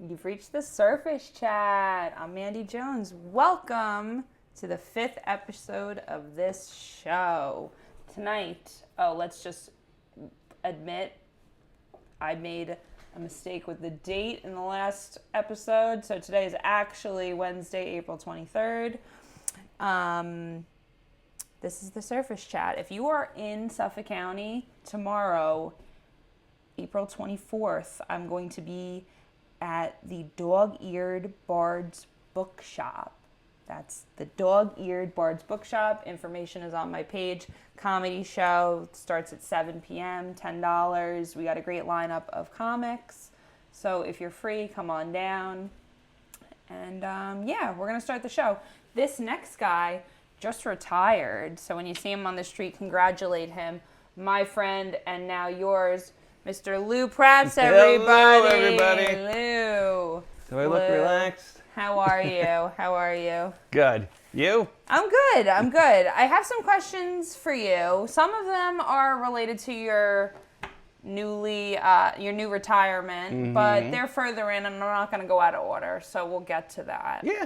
You've reached the Surface Chat. I'm Mandy Jones. Welcome to the 5th episode of this show. Tonight, let's just admit I made a mistake with the date in the last episode. So today is actually Wednesday, April 23rd. This is the Surface Chat. If you are in Suffolk County tomorrow, April 24th, I'm going to be at the Dog-Eared Bard's Bookshop. That's the Dog-Eared Bard's Bookshop. Information is on my page. Comedy show starts at 7 p.m., $10. We got a great lineup of comics. So if you're free, come on down. And we're going to start the show. This next guy just retired. So when you see him on the street, congratulate him. My friend and now yours, Mr. Lou Prats, everybody. Hello, everybody. Lou. Do I look relaxed? How are you? How are you? Good. You? I'm good. I have some questions for you. Some of them are related to your new retirement, but they're further in, and I'm not going to go out of order, so we'll get to that. Yeah.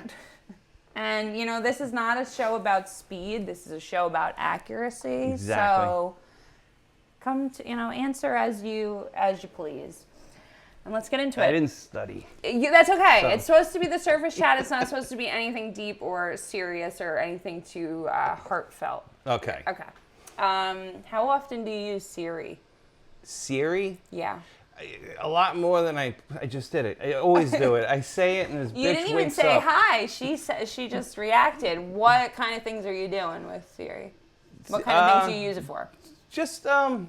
And, this is not a show about speed. This is a show about accuracy. Exactly. So come to, answer as you please. And let's get into it. I didn't study. That's okay. So. It's supposed to be the Surface Chat. It's not supposed to be anything deep or serious or anything too heartfelt. Okay. Okay. How often do you use Siri? Siri? Yeah. A lot more than I just did it. I always do it. I say it and this You bitch didn't even wakes say up. hi. She just reacted. What kind of things are you doing with Siri? What kind of things do you use it for? Just having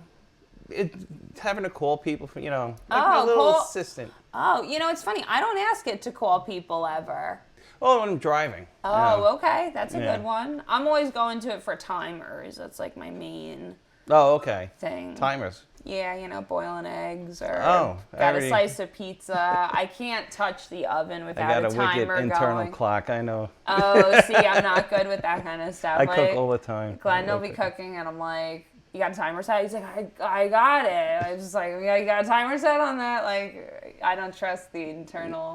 to call people for, my little assistant. Oh, it's funny. I don't ask it to call people ever. Oh, when I'm driving. Oh, okay. That's a good one. I'm always going to it for timers. That's like my main okay. thing. Timers. Yeah, boiling eggs or got a slice of pizza. I can't touch the oven without a timer going. I got a wicked internal clock, I know. Oh, see, I'm not good with that kind of stuff. I cook all the time. Glenn will be cooking and I'm like, you got a timer set? He's like, I got it. I was just like, yeah, you got a timer set on that? Like, I don't trust the internal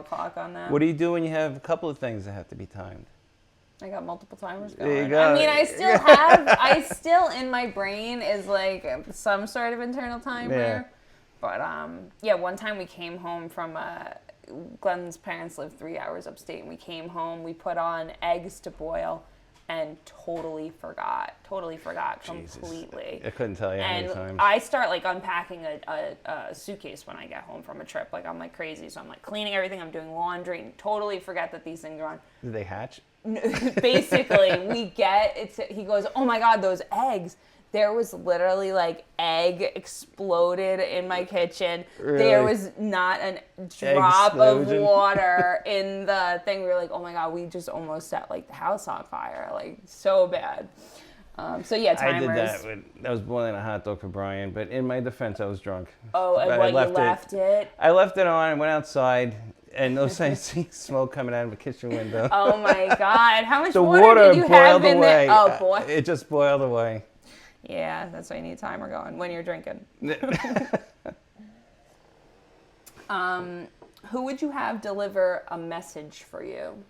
clock on that. What do you do when you have a couple of things that have to be timed? I got multiple timers going. There you go. I mean, I still in my brain is like some sort of internal timer. Yeah. But one time we came home from Glenn's parents live 3 hours upstate, and we came home, we put on eggs to boil, and totally forgot completely. I couldn't tell you how many times. I start like unpacking a suitcase when I get home from a trip. Like I'm like crazy, so I'm like cleaning everything, I'm doing laundry, and totally forget that these things are on. Did they hatch? Basically, he goes, oh my God, those eggs. There was literally like egg exploded in my kitchen. Really? There was not a drop of water in the thing. We were like, oh my God, we just almost set like the house on fire. Like so bad. Timers. I did that. I was boiling a hot dog for Brian, but in my defense, I was drunk. Oh, and you left it? I left it on and went outside. And no sense seeing smoke coming out of the kitchen window. Oh my God. How much water did you have in there? Oh boy. It just boiled away. Yeah, that's why you need a timer going when you're drinking. Who would you have deliver a message for you?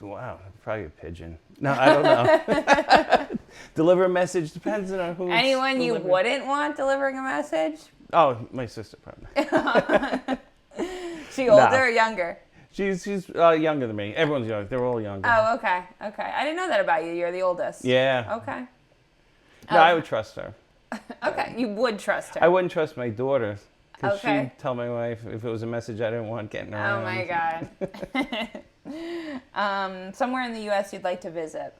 Wow, probably a pigeon. No, I don't know. Deliver a message depends on who. Anyone you wouldn't want delivering a message? Oh, my sister probably. She older or younger? She's younger than me. Everyone's younger. They're all younger. Oh, okay. I didn't know that about you. You're the oldest. Yeah. Okay. No, I would trust her. Okay, you would trust her. I wouldn't trust my daughter. Because Okay. she'd tell my wife if it was a message I didn't want getting around. Oh my God. Somewhere in the U.S. you'd like to visit?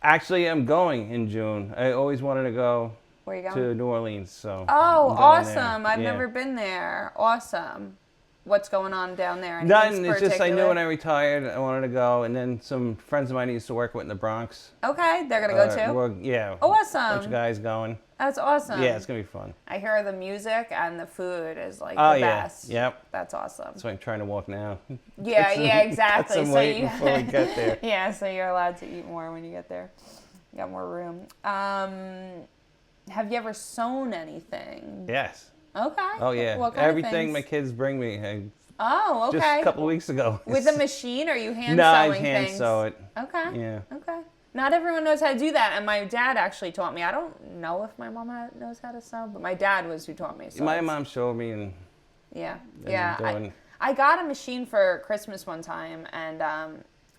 Actually, I'm going in June. I always wanted to go Where are you going? to New Orleans. So. Oh, I'm going awesome. there. I've never been there. Awesome. What's going on down there? Nothing. It's just I knew when I retired I wanted to go, and then some friends of mine I used to work with in the Bronx. Okay, they're gonna go too. Yeah. Awesome. A bunch of guys going. That's awesome. Yeah, it's gonna be fun. I hear the music and the food is like the best. Yep. That's awesome. That's why I'm trying to walk now. Yeah, exactly. Got some weight before we get there. Yeah, so you're allowed to eat more when you get there. You got more room. Have you ever sewn anything? Yes. Okay. Oh yeah, What kind of everything my things? kids bring me. Oh, okay. Just a couple of weeks ago. With a machine, or are you hand No, I sewing hand things? sew it. Okay. Yeah. Okay. Not everyone knows how to do that, and my dad actually taught me. I don't know if my mom knows how to sew, but my dad was who taught me. So My mom showed me, and yeah, and yeah. doing- I got a machine for Christmas one time, and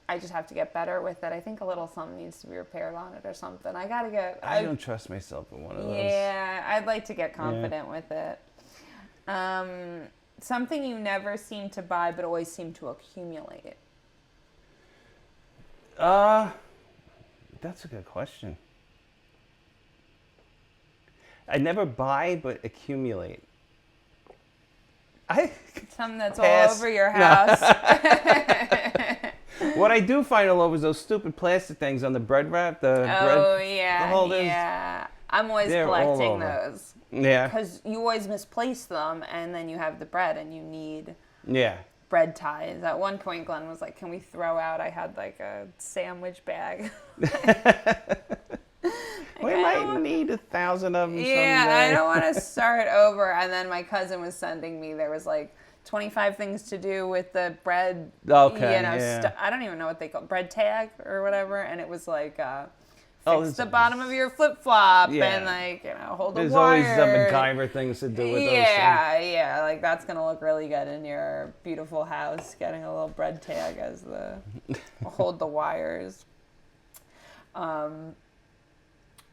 I just have to get better with it. I think a little something needs to be repaired on it or something. I gotta get. I don't trust myself with one of those. Yeah, I'd like to get confident with it. Something you never seem to buy but always seem to accumulate. That's a good question. I never buy but accumulate. Something that's Pass. all over your house. What I do find all over is those stupid plastic things on the bread wrap. Oh bread, yeah, the holders. yeah. I'm always They're all collecting over. those Yeah. because you always misplace them, and then you have the bread, and you need Yeah. bread ties. At one point, Glenn was like, "Can we throw out?" I had like a sandwich bag. We might need 1,000 of them Yeah, someday. I don't want to start over. And then my cousin was sending me. There was like 25 things to do with the bread. Okay, You know, yeah. I don't even know what they call bread tag or whatever. And it was like. Oh, Fix this- the bottom of your flip flop Yeah. and like hold the There's wire. always some MacGyver things to do with those things. Yeah, like that's gonna look really good in your beautiful house. Getting a little bread tag as the hold the wires.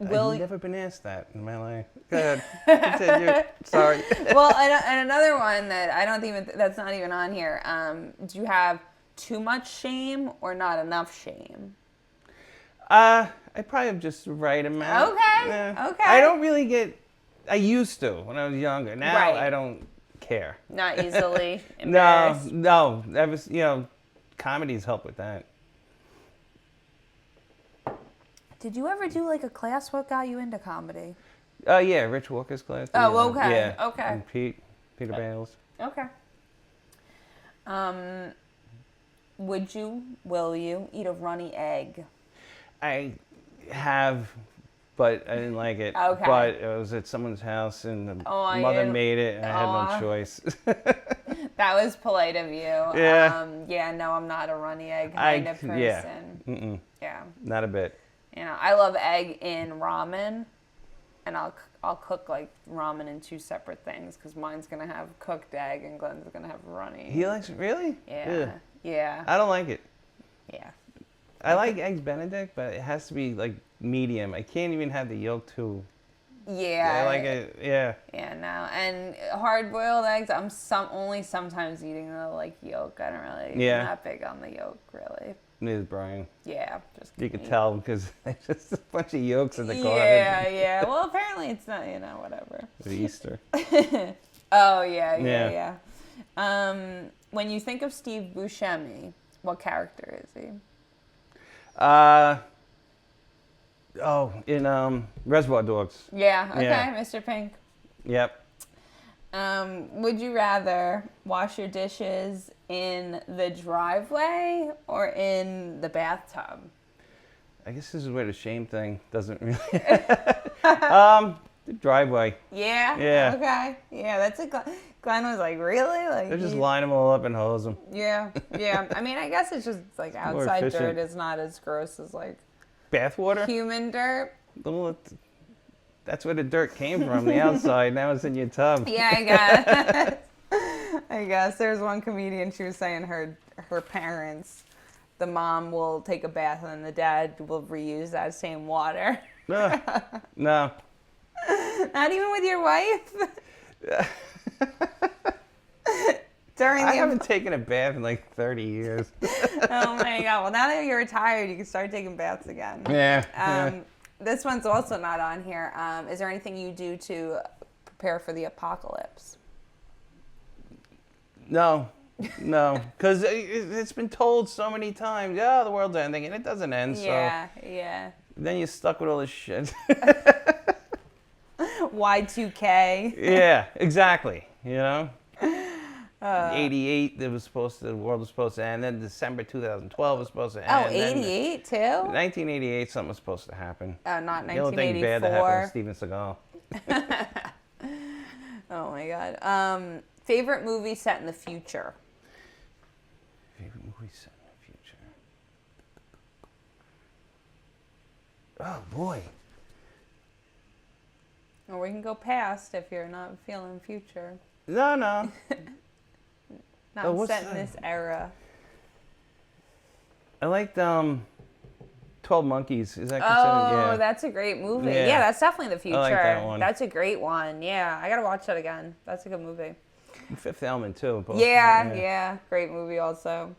I've never been asked that in my life. Go ahead. Continue. Sorry. Well, and another one that I don't even that's not even on here. Do you have too much shame or not enough shame? I probably have just the right amount. Okay, Yeah. okay. I don't really get. I used to when I was younger. Now Right. I don't care. Not easily No, embarrassed. no. That was comedies help with that. Did you ever do like a class? What got you into comedy? Yeah, Rich Walker's class. Oh, okay, Yeah. okay. And Peter Bales. Okay. Will you eat a runny egg? I have, but I didn't like it. Okay. But it was at someone's house, and the Oh, you mother didn't- made it, and I had Aw. no choice. That was polite of you. Yeah. Yeah, no, I'm not a runny egg kind of person. Yeah. Mm-mm, Yeah. not a bit. You know, I love egg in ramen, and I'll cook like ramen in two separate things because mine's gonna have cooked egg and Glenn's gonna have runny. He likes it, really? Yeah. Ugh. Yeah. I don't like it. Yeah. I like eggs Benedict, but it has to be like medium. I can't even have the yolk too. Yeah. I like it. Yeah. Yeah, no. And hard boiled eggs, I'm only sometimes eating the like yolk. I don't really Yeah. I'm not big on the yolk really. Neither is Brian. Yeah. Just You could eat. tell because there's just a bunch of yolks in the garbage. Yeah, yeah. Well, apparently it's not, whatever. At Easter. Oh yeah. When you think of Steve Buscemi, what character is he? In Reservoir Dogs. Yeah, okay, Yeah. Mr. Pink. Yep. Would you rather wash your dishes in the driveway or in the bathtub? I guess this is where the shame thing doesn't really. The driveway. Yeah? Yeah. Okay. Yeah, that's a Glenn was like, really? Like They just he- line them all up and hose them. Yeah, yeah. I mean, I guess it's just like more outside dirt efficient. is not as gross as like Bathwater? human dirt. Well, that's where the dirt came from, the outside. Now it's in your tub. Yeah, I guess. I guess there's one comedian. She was saying her parents, the mom will take a bath and then the dad will reuse that same water. No. No. Not even with your wife. During I the haven't taken a bath in like 30 years. Oh my god! Well, now that you're retired, you can start taking baths again. Yeah. This one's also not on here. Is there anything you do to prepare for the apocalypse? No. No. Because it's been told so many times, the world's ending, and it doesn't end. Yeah, So yeah. then you're stuck with all this shit. Y2K. Yeah, exactly. 88, the world was supposed to end. Then December 2012 was supposed to end. Oh, 88 too? 1988, something was supposed to happen. Oh, not The only thing bad that happened was 1984. Steven Seagal. Oh my god. God. Favorite movie set in the future? Favorite movie set in the future? Oh, boy. Or we can go past if you're not feeling future. No. Not what's set in that? this era. I liked 12 Monkeys. Is that considered? Oh, that's a great movie. Yeah. Yeah, that's definitely the future. I like that one. That's a great one. Yeah, I gotta watch that again. That's a good movie. Fifth Element, too. Both. Yeah, great movie also.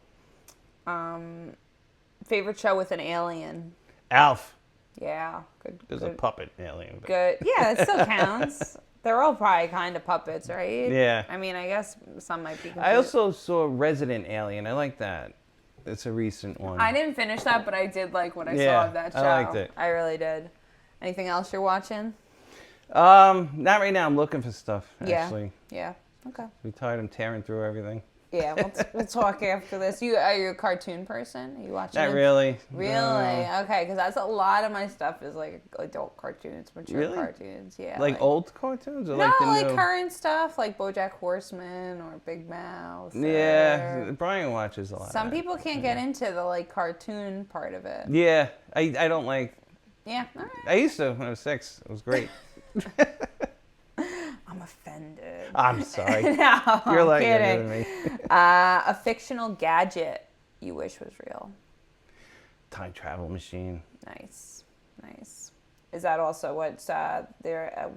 Favorite show with an alien? Alf. Yeah, good. There's a puppet alien. But Good. Yeah, it still counts. They're all probably kind of puppets, right? Yeah. I mean, I guess some might be. I also saw Resident Alien. I like that. It's a recent one. I didn't finish that, but I did like what I Yeah, saw of that show. I liked it. I really did. Anything else you're watching? Not right now. I'm looking for stuff, actually. Yeah. Okay. We tired. I'm tearing through everything. Yeah, we'll talk after this. Are you a cartoon person? Are you watching? Not really. Really? No. Okay, because that's a lot of my stuff is like adult cartoons, mature Really? cartoons. Yeah. Like old cartoons? Or No, like the like new? current stuff, like BoJack Horseman or Big Mouth. Yeah, or- Brian watches a lot. Some of that. people can't get into the like cartoon part of it. Yeah, I don't like. Yeah. All right. I used to when I was 6. It was great. I'm offended. I'm sorry. No, You're I'm like kidding. younger than me. A fictional gadget you wish was real. Time travel machine. Nice. Is that also what's their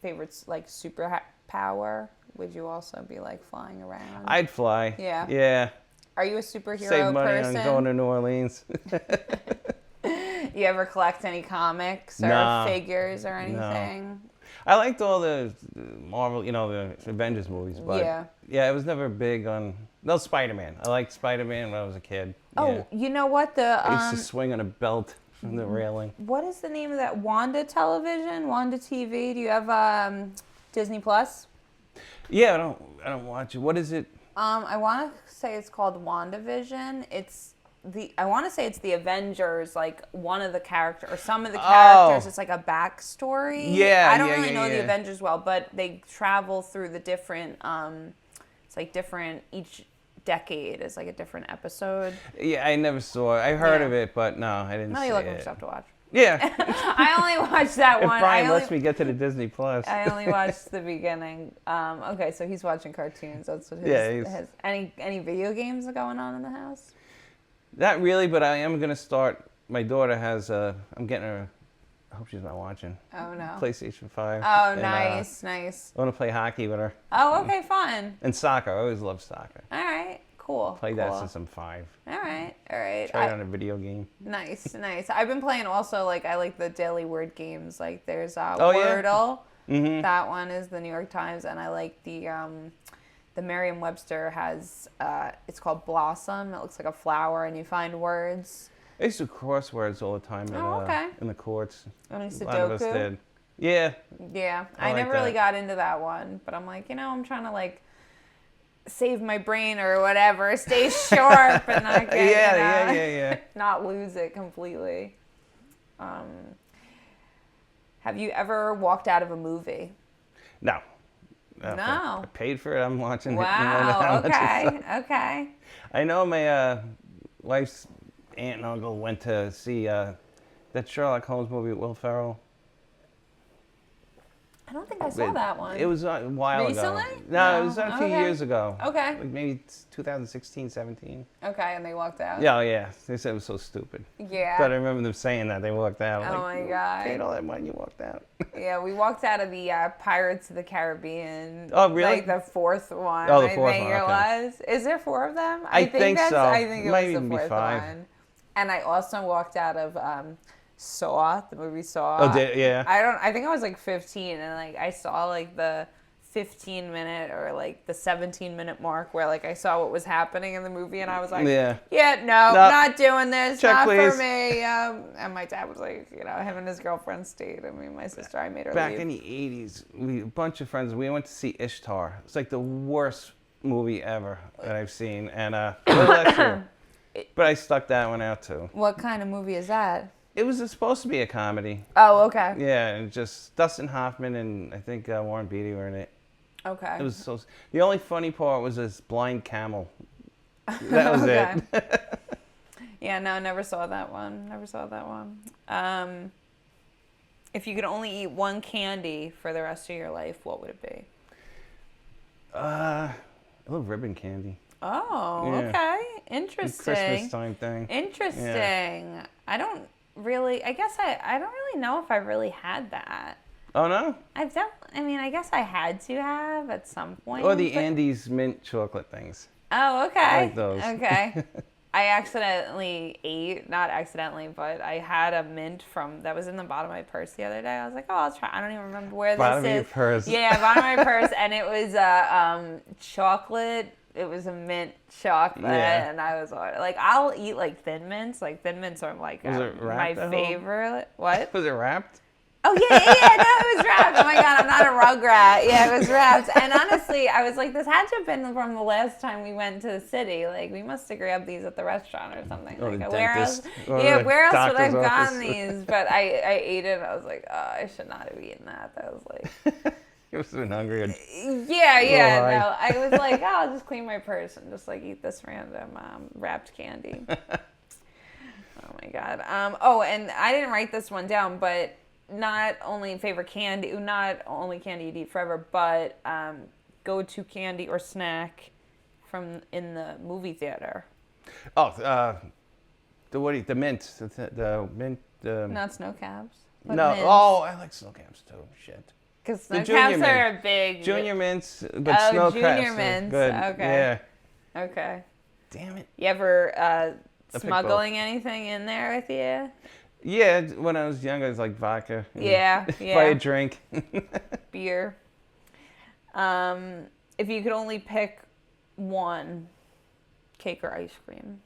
favorites, like superpower? Would you also be like flying around? I'd fly. Yeah. Yeah. Are you a superhero Save money person? on going to New Orleans. You ever collect any comics or Nah. figures or anything? I liked all the Marvel, the Avengers movies, but yeah, I was never big on. No, Spider-Man. I liked Spider-Man when I was a kid. Oh, Yeah. you know what? I used to swing on a belt from the railing. What is the name of that? Wanda Television? Wanda TV? Do you have Disney Plus? Yeah, I don't watch it. What is it? I want to say it's called WandaVision. I want to say it's the Avengers, like one of the characters, or some of the characters. It's like a backstory. Yeah, I don't yeah, really yeah, know the yeah. Avengers well, but they travel through the different. It's like different each decade is like a different episode. Yeah, I never saw it. I heard Yeah. of it, but no, I didn't No, see you look for it. stuff to watch. Yeah. I only watched that If one. Brian lets me get to the Disney Plus. I only watched the beginning. Okay, so he's watching cartoons. That's what his. Yeah, Any video games going on in the house? Not really, but I am gonna start. My daughter has. I'm getting her. I hope she's not watching. Oh no. PlayStation 5. Oh, and, nice. I want to play hockey with her. Oh, okay, fun. And soccer. I always loved soccer. All right, cool. Played cool. that since I'm 5. All right. Tried on a video game. Nice. I've been playing also, like, I like the daily word games. Like, there's yeah? Wordle. Mm-hmm. That one is the New York Times, and I like the Merriam-Webster has, it's called Blossom. It looks like a flower, and you find words. I used to do crosswords all the time in the courts. Any A lot of us Sudoku? did. Yeah. Yeah, I I like never really that. got into that one, but I'm like, I'm trying to like save my brain or whatever, stay sharp and not get, yeah. not lose it completely. Have you ever walked out of a movie? No. No. I paid for it. I'm watching it. Wow. Okay. I know my wife's aunt and uncle went to see that Sherlock Holmes movie with Will Ferrell. I don't think I saw that one. It was a while ago. Recently? No, it was a few Okay. years ago. Okay. Like maybe 2016, 17. Okay, and they walked out. Yeah. They said it was so stupid. Yeah. But I remember them saying that. They walked out. Oh my God. Paid all that money, you walked out. Yeah, we walked out of the Pirates of the Caribbean. Oh, really? Like the fourth one. Oh, the fourth I think one, it okay. was. Is there 4 of them? I think so. I think it Might was even the be fourth 5. one. And I also walked out of Saw, the movie Saw. Oh, yeah. I think I was like 15, and like I saw like the 15-minute or like the 17-minute mark where like I saw what was happening in the movie, and I was like, Yeah. no, Nope. not doing this, Check, not please. for me. And my dad was like, him and his girlfriend stayed. I mean, my sister, I made her Back leave. in the 80s, a bunch of friends, we went to see Ishtar. It's like the worst movie ever that I've seen. And well, that's true. But I stuck that one out too. What kind of movie is that? It was supposed to be a comedy. Oh, okay. Yeah, and just Dustin Hoffman and I think Warren Beatty were in it. Okay. It was so. The only funny part was this blind camel. That was Okay. it. Yeah, no, never saw that one. Never saw that one. If you could only eat one candy for the rest of your life, what would it be? I love ribbon candy. Oh, Yeah. okay. Interesting. Christmas time thing. Interesting. Yeah. I don't really, I guess I don't really know if I really had that. Oh no? I guess I had to have at some point. Or the but- Andes mint chocolate things. Oh, okay. I like those. Okay. I accidentally ate, not accidentally, but I had a mint that was in the bottom of my purse the other day. I was like, oh, I'll try. I don't even remember where Bottom this of is. your purse. Yeah, bottom of my purse, and it was chocolate. It was a mint chocolate, Yeah. and I was like, I'll eat like Thin Mints. Like Thin Mints are like Was it my wrapped at home? favorite. What? Was it wrapped? Oh, yeah, no, it was wrapped. Oh, my God, I'm not a Rugrat. Yeah, it was wrapped. And honestly, I was like, this had to have been from the last time we went to the city. Like, we must have grabbed these at the restaurant or something. Or Like, the where else? dentist. Or Yeah, the where else would I have doctor's gotten office. these? But I ate it, and I was like, oh, I should not have eaten that. That was like, You must have been hungry. yeah, high. no. I was like, oh, I'll just clean my purse and just, like, eat this random wrapped candy. Oh, my God. And I didn't write this one down, but not only favorite candy, not only candy you'd eat forever, but go-to candy or snack from in the movie theater. Oh, the mint. The mint. Not snow cabs. But No. mints. Oh, I like snow caps too. Shit. Because the snow junior cabs are mint. a big. Junior mints, but Oh, snow junior caps are mints. good. Okay. Yeah. Okay. Damn it. You ever pick smuggling anything in there with you? Yeah, when I was young, I was like vodka. Yeah, Buy yeah. a drink. Beer. If you could only pick one, cake or ice cream.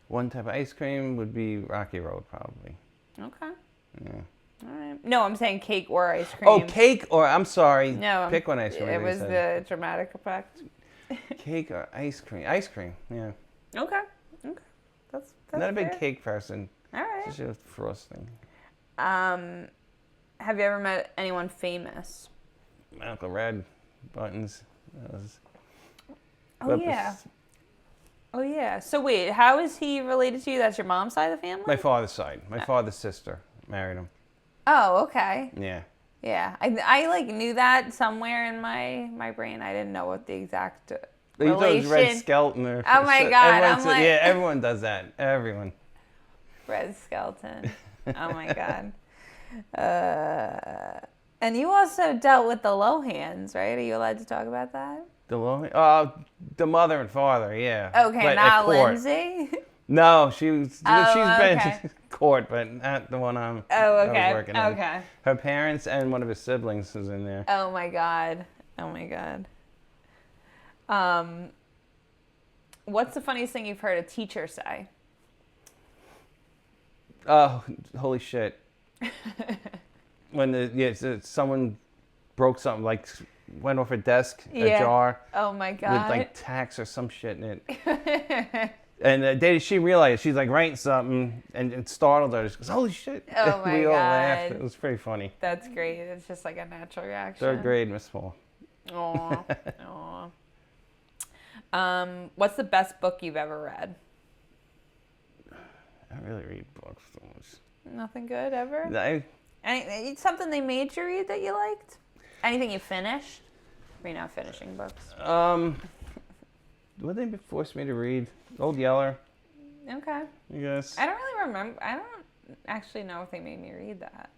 One type of ice cream would be Rocky Road, probably. Okay. Yeah. All right. No, I'm saying cake or ice cream. Oh, cake or I'm sorry. No. Pick one ice cream. It was the dramatic effect. Cake or ice cream. Ice cream. Yeah. Okay. That's Not a big fair. cake person. All right. Just with frosting. Have you ever met anyone famous? My Uncle Red buttons. Oh, yeah. Oh, yeah. So wait, how is he related to you? That's your mom's side of the family? My father's side. My father's sister married him. Oh, okay. Yeah. Yeah. I like knew that somewhere in my brain. I didn't know what the exact You thought it was relation. Red Skelton or Oh my God, everyone I'm said- like- yeah, everyone does that. Everyone. Red Skeleton. Oh my God. And you also dealt with the Lohans, right? Are you allowed to talk about that? The mother and father, yeah. Okay, But at not court. Lindsay. No, she's been okay. to court, but not the one I Oh, okay. was working in. Okay. Her parents and one of his siblings was in there. Oh my God. Oh my God. What's the funniest thing you've heard a teacher say? Oh, holy shit. When someone broke something, like went off a desk, a jar, Oh my with God. like tacks or some shit in it. And she realized, she's like writing something, and it startled her. She goes, holy shit. Oh my We all laughed. God. It was pretty funny. That's great. It's just like a natural reaction. Third grade, Miss Paul. Aw. Aw. What's the best book you've ever read? I don't really read books so much. Nothing good ever? Something they made you read that you liked? Anything you finished? Or you're not finishing books? What did they force me to read? Old Yeller, Okay. I guess. I don't really remember. I don't actually know if they made me read that.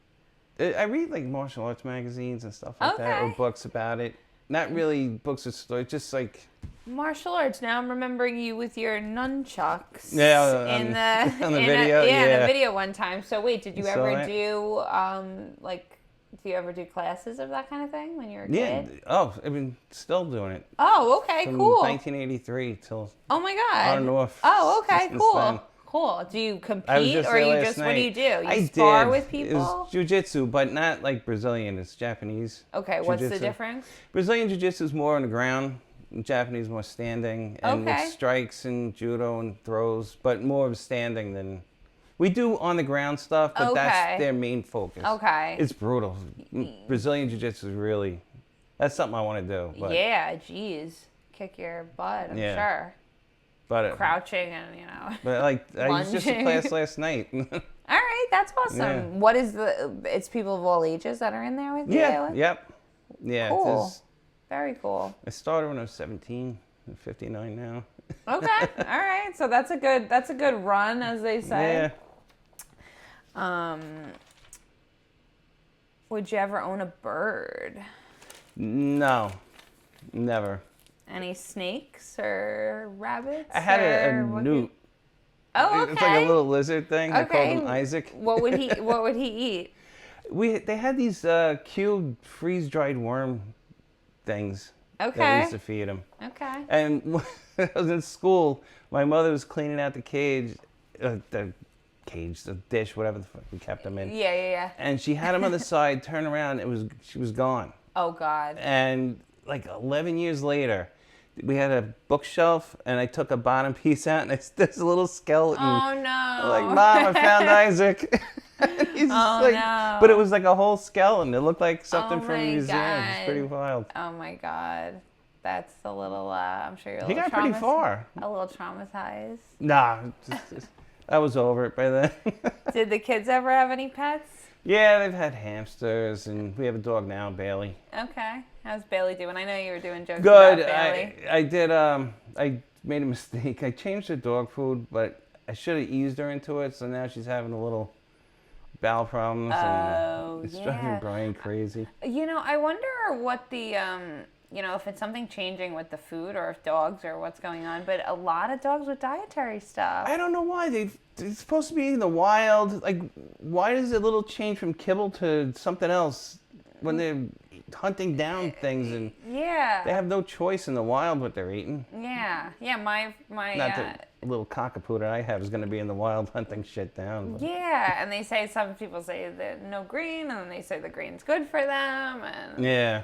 I read like martial arts magazines and stuff like that, or Okay. books about it. Not really books of stories, just like Martial arts. Now I'm remembering you with your nunchucks. Yeah, in on the the video, in yeah. a video one time. So wait, did you You saw ever that? do you ever do classes of that kind of thing when you were a yeah. kid? Oh, I've been still doing it Oh, okay, from cool. 1983 till Oh my God. on and off. Oh, okay, since cool. then. Cool. Do you I was compete just or there you last just night. what do you do? You I spar did. with It people? was jiu-jitsu, but not like Brazilian. It's Japanese. Okay, what's the jiu-jitsu. difference? Brazilian jiu-jitsu is more on the ground. Japanese more standing, and Okay. with strikes and judo and throws, but more of standing than we do on the ground stuff. But Okay. that's their main focus. Okay. It's brutal. Brazilian jiu-jitsu is really That's something I want to do. But, yeah, geez. Kick your butt, I'm sure. But Crouching and, you know. But I was just in class last night. All right, that's awesome. Yeah. What is it's people of all ages that are in there with you? Yeah, yep. Yeah, cool. Very cool. I started when I was 17. I'm 59 now. Okay, all right. So that's a good run, as they say. Yeah. Would you ever own a bird? No, never. Any snakes or rabbits? I had a newt. Oh, okay. It's like a little lizard thing. I called him Isaac. What would he eat? They had these cubed freeze-dried worm things. Okay. That we used to feed him. Okay. And when I was in school, my mother was cleaning out the dish, whatever the fuck we kept them in. Yeah. And she had him on the side, turned around, she was gone. Oh, God. And like 11 years later, we had a bookshelf, and I took a bottom piece out, and there's a little skeleton. Oh, no. I'm like, Mom, I found Isaac. He's no. But it was like a whole skeleton. It looked like something from a museum. It's pretty wild. Oh, my God. That's a little, I'm sure you're a little traumatized. He got pretty far. A little traumatized. Nah, I was over it by then. Did the kids ever have any pets? Yeah, they've had hamsters, and we have a dog now, Bailey. Okay. How's Bailey doing? I know you were doing jokes Good. about Bailey. I did, I made a mistake. I changed her dog food, but I should have eased her into it, so now she's having a little bowel problems, and it's driving Brian crazy. You know, I wonder what the, if it's something changing with the food or if dogs or what's going on, but a lot of dogs with dietary stuff. I don't know why. They're supposed to be in the wild. Like, why does a little change from kibble to something else when they're hunting down things and they have no choice in the wild what they're eating? Yeah. My not the little cockapoo that I have is going to be in the wild hunting shit down. But. Yeah, and some people say that no green, and then they say the green's good for them, and yeah.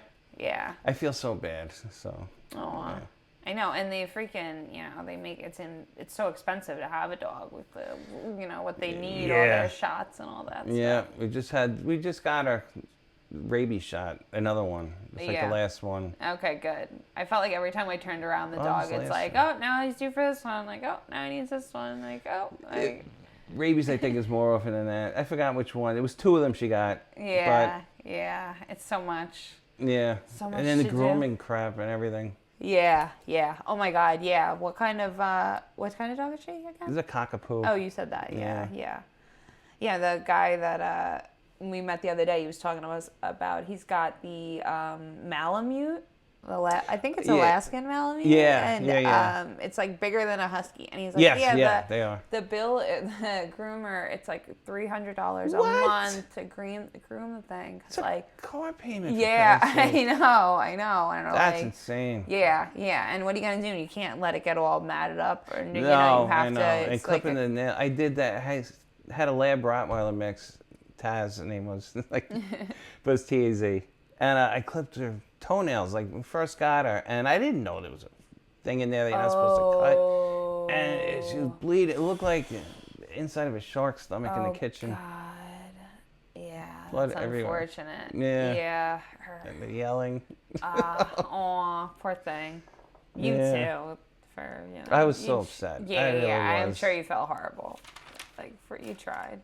I feel so bad. So. Oh. Yeah. I know, and they freaking, they make it's so expensive to have a dog with the, what they need, all their shots and all that stuff. Yeah, we just got our rabies shot, another one. It's like the last one. Okay, good. I felt like every time I turned around the dog, it's like, oh, now he's due for this one. Like, oh, now he needs this one. Like, oh. Rabies, I think, is more often than that. I forgot which one. It was 2 of them she got. Yeah, it's so much. Yeah. So much and then the grooming crap and everything. Yeah. Oh my God, yeah. What kind of dog is she again? It's a cockapoo. Oh, you said that. Yeah. Yeah, the guy that we met the other day, he was talking to us about, he's got the Malamute. I think it's Alaskan Malamute. Yeah, and it's like bigger than a husky. And he's like, they are. The groomer, it's like $300 a month to groom the thing. It's like car payment. Yeah, I know. That's insane. Yeah. And what are you gonna do? You can't let it get all matted up, or you have to. And clipping the nail. I did that. I had a Lab Rottweiler mix. Taz, the name was but it's TAZ. And I clipped her toenails like when we first got her, and I didn't know there was a thing in there that you're not supposed to cut. And she was bleeding. It looked like the inside of a shark's stomach in the kitchen. God. Yeah. Blood that's everywhere. Unfortunate. Yeah. And the yelling. Poor thing. You too. I was so upset. I'm sure you felt horrible. You tried.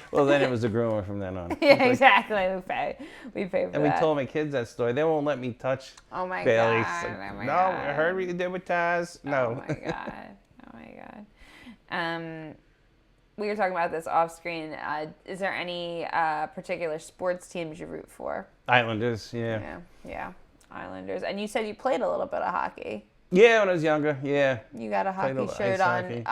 Well, then it was a groomer from then on. Yeah, exactly. We pay for that. And we told my kids that story. They won't let me touch Bailey. No, I heard what you did with Taz. No. Oh my God. We were talking about this off screen. Is there any particular sports teams you root for? Islanders, yeah. Yeah. Islanders. And you said you played a little bit of hockey. Yeah, when I was younger, yeah. You got a hockey shirt on.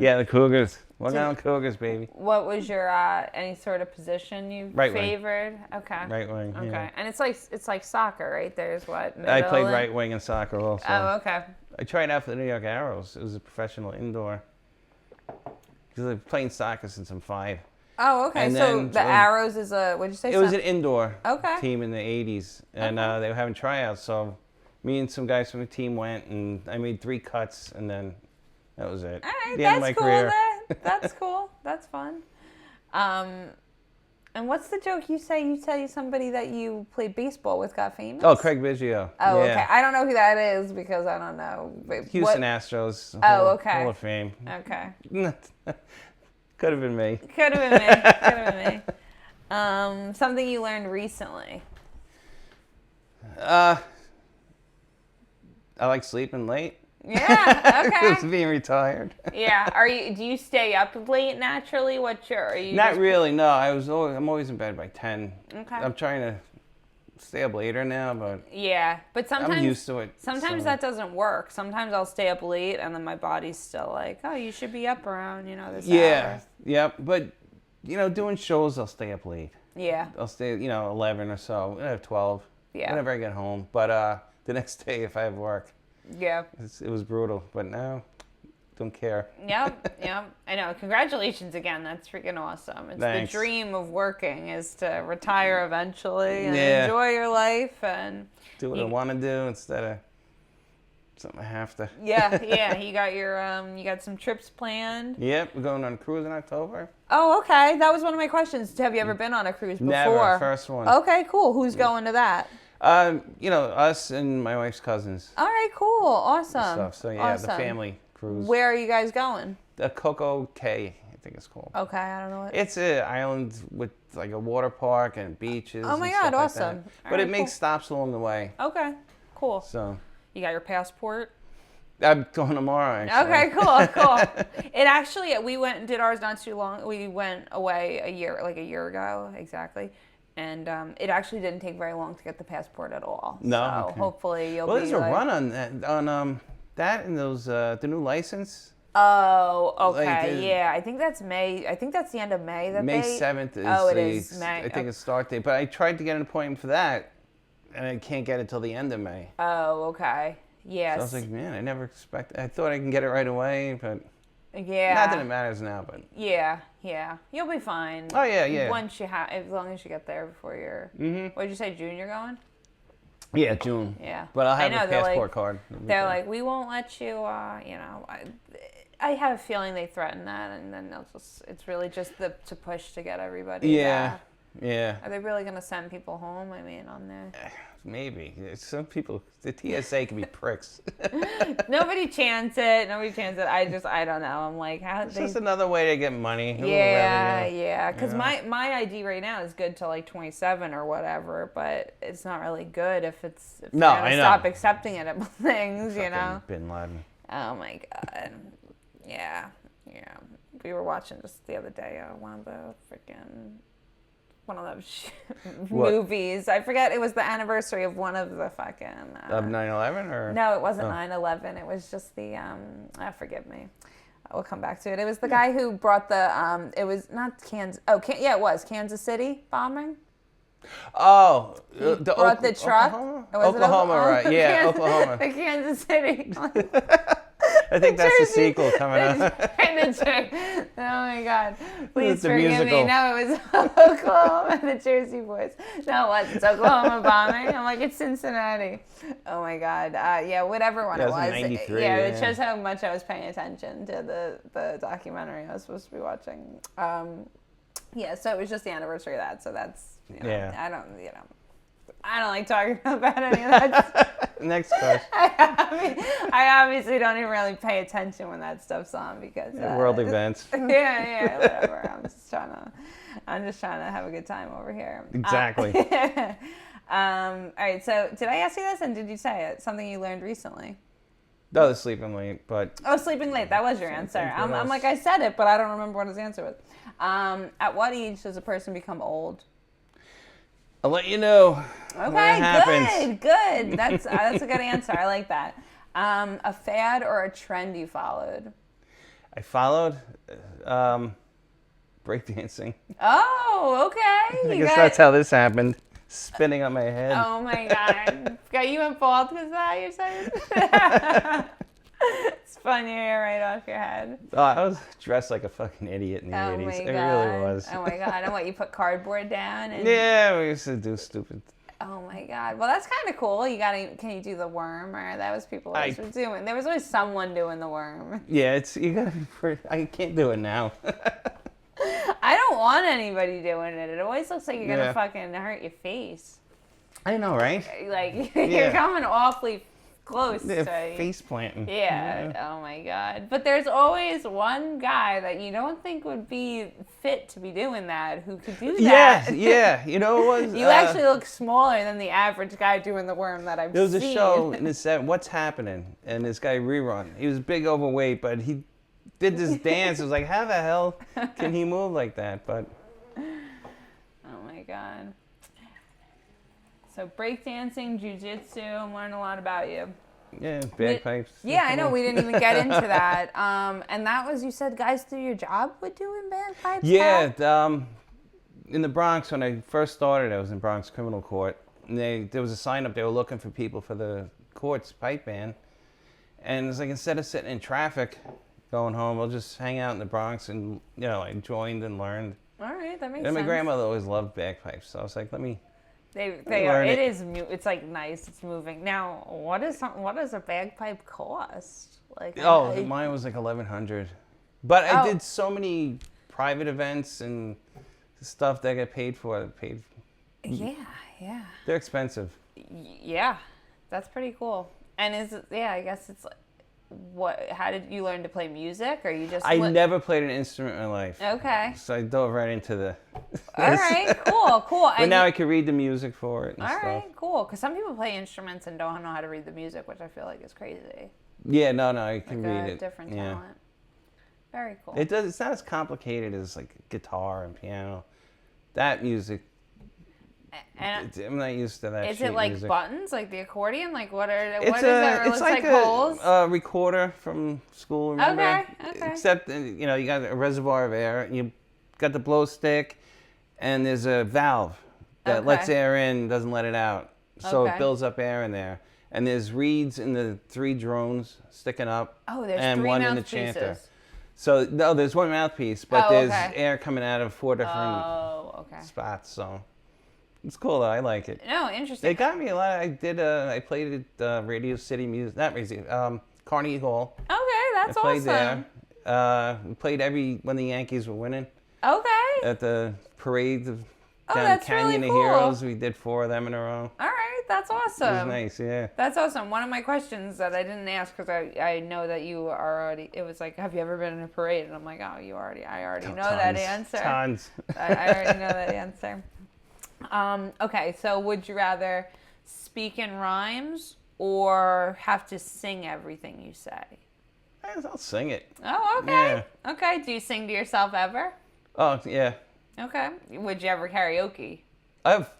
Yeah, the Cougars. Look out, Cougars, baby. What was your any sort of position you favored? Okay. Right wing. Okay, yeah. And it's like soccer, right? There's what? I played right wing in soccer also. Oh, okay. I tried out for the New York Arrows. It was a professional indoor. Because I've been playing soccer since I'm 5. Oh, okay. And so the Arrows is what'd you say? It was an indoor okay. team in the 80s, and they were having tryouts. So me and some guys from the team went, and I made 3 cuts, and then that was it. All right, the end of my career. That's cool. That's fun. And what's the joke you say? You tell somebody that you played baseball with got famous? Oh, Craig Biggio. Oh, yeah. okay. I don't know who that is because I don't know. Houston Astros. Okay. Hall of Fame. Okay. Could have been me. Could have been me. Could have been me. Something you learned recently. I like sleeping late. Yeah. Okay. Just being retired. Yeah. Do you stay up late naturally? Are you Not really. No, I'm always in bed by 10. Okay. I'm trying to stay up later now, but yeah. But sometimes I'm used to it. Sometimes that doesn't work. Sometimes I'll stay up late and then my body's still like, oh, you should be up around this hour. Yeah. But doing shows, I'll stay up late. Yeah. I'll stay 11 or so, 12. Yeah. Whenever I get home. But the next day, if I have work. Yeah. It was brutal, but now, don't care. Yep. I know. Congratulations again. That's freaking awesome. It's Thanks. the dream of working is to retire eventually and enjoy your life and do what I want to do instead of something I have to. Yeah. You got you got some trips planned. Yep, we're going on a cruise in October. Oh, okay. That was one of my questions. Have you ever been on a cruise before? Never. First one. Okay, cool. Who's going to that? Us and my wife's cousins. All right, cool. Awesome. Stuff. So yeah, awesome. the family cruise. Where are you guys going? The Coco Cay, I think it's called. Okay, I don't know what. It's an island with like a water park and beaches. Oh my and God, stuff awesome. Like that. All But right, it makes stops along the way. Okay, cool. So. You got your passport? I'm going tomorrow, actually. Okay, cool. It actually, we went and did ours not too long. We went away a year ago, exactly. And it actually didn't take very long to get the passport at all. No. So hopefully you'll be. Well, there's a run on that and those the new license. Oh, okay, yeah. I think that's May. I think that's the end of May. May 7th is. Oh, it is May. I think it's start date. But I tried to get an appointment for that, and I can't get it till the end of May. Oh, okay. Yes. So I was like, man, I never expected. I thought I can get it right away, but yeah. Not that it matters now, but yeah, you'll be fine. Oh yeah. Once as long as you get there before you're. Mm-hmm. What did you say, June? You're going? Yeah, June. Yeah. But I'll have a passport card. They're like, we won't let you. I have a feeling they threaten that, and then they'll just. It's really just to push to get everybody. Yeah. Yeah. Are they really gonna send people home? I mean, on there. Maybe. Some people, the TSA can be pricks. Nobody chants it. I don't know. I'm like, how? It's just another way to get money. Yeah. Because my ID right now is good till like 27 or whatever, but it's not really good if they're gonna stop accepting it at things, Bin Laden. Oh my God. Yeah. We were watching just the other day one of those movies. I forget. It was the anniversary of one of the fucking... of 9/11 or... No, it wasn't 9/11. It was just the... forgive me. We'll come back to it. It was the guy who brought the... it was not Kansas... it was Kansas City bombing. Oh. The brought the truck. Oklahoma, right. Yeah, Oklahoma. The Kansas City. I think that's the sequel coming up. Oh my God. Please forgive musical. me. No, it was Oklahoma, the Jersey Boys. No, what? It's Oklahoma bombing. I'm like, it's Cincinnati. Oh my God. Whatever one it was. 93, yeah, it shows how much I was paying attention to the documentary I was supposed to be watching. So it was just the anniversary of that. So that's, I don't like talking about any of that. Next question. I obviously don't even really pay attention when that stuff's on because world events. Yeah, whatever. I'm just trying to have a good time over here. Exactly. All right. So did I ask you this, and did you say it? Something you learned recently? No, the sleeping late, but... Oh, sleeping late. That was your answer. I'm like, I said it, but I don't remember what his answer was. At what age does a person become old? I'll let you know. Okay, good. That's a good answer. I like that. A fad or a trend you followed? I followed breakdancing. Oh, okay. I guess that's how this happened. Spinning on my head. Oh my God. Got you involved with that, you're saying? It's funny, you're right off your head. Oh, I was dressed like a fucking idiot in the 80s. My God. It really was. Oh my God. And what, you put cardboard down? Yeah, we used to do stupid. Oh my God. Well, that's kind of cool. Can you do the worm? Or that was people always were doing. There was always someone doing the worm. Yeah, you gotta be pretty, I can't do it now. I don't want anybody doing it. It always looks like you're going to Yeah. fucking hurt your face. I know, right? Like, Yeah. you're coming awfully close They're to... face planting. Yeah. Oh my God. But there's always one guy that you don't think would be fit to be doing that who could do that. Yes, yeah. You know what it was? You actually look smaller than the average guy doing the worm that I've seen. There was a show in the 70s, What's Happening? And this guy Rerun. He was big overweight, but he did this dance. It was like, how the hell can he move like that? But Oh my God. So breakdancing, jiu-jitsu, I'm learning a lot about you. yeah, bagpipes. Yeah, I know. We didn't even get into that. And that was, you said guys do your job with doing bagpipes? Yeah, How? in the Bronx, when I first started, I was in Bronx Criminal Court. And there was a sign up, they were looking for people for the court's pipe band. And it's like, instead of sitting in traffic going home, I'll just hang out in the Bronx. And, you know, I joined and learned. All right, that makes And sense. my grandmother always loved bagpipes. So I was like, let me... They are. learn It it. is. It's like nice. It's moving. Now, what does a bagpipe cost? Like, Mine was like 1,100. But I did so many private events and stuff that I got paid for. Yeah. They're expensive. Yeah, that's pretty cool. And I guess it's like, how did you learn to play music, or you just? I never played an instrument in my life. Okay. So I dove right into the... All right, cool. But now I can read the music for it and All stuff. right, cool. Because some people play instruments and don't know how to read the music, which I feel like is crazy. Yeah, no, I can Like read a it. different yeah. talent. Very cool. It's not as complicated as like guitar and piano. That music, And I'm not used to that. is sheet it like music. buttons, like the accordion? Like what is It's that? It looks like holes. a recorder from school. Remember? Okay. Except you got a reservoir of air. And you got the blow stick, and there's a valve that lets air in, doesn't let it out. So it builds up air in there. And there's reeds in the 3 drones sticking up. Oh, there's and 3 one in the mouthpieces. chanter. So no, there's 1 mouthpiece, but there's air coming out of 4 different spots. So it's cool though. I like it. No, interesting. It got me a lot. I played at Radio City Music, not Radio, Carnegie Hall. Okay, that's I played awesome. there. We played when the Yankees were winning. Okay. At the parade down that's Canyon really of cool. Heroes. We did 4 of them in a row. All right, that's awesome. It was nice, yeah. That's awesome. One of my questions that I didn't ask because I know that you are already. It was like, have you ever been in a parade? And I'm like, I already know that answer. Tons. I already know that answer. Okay, so would you rather speak in rhymes or have to sing everything you say? I'll sing it. Oh, okay. Yeah. Okay. Do you sing to yourself ever? Oh, yeah. Okay. Would you ever karaoke? I've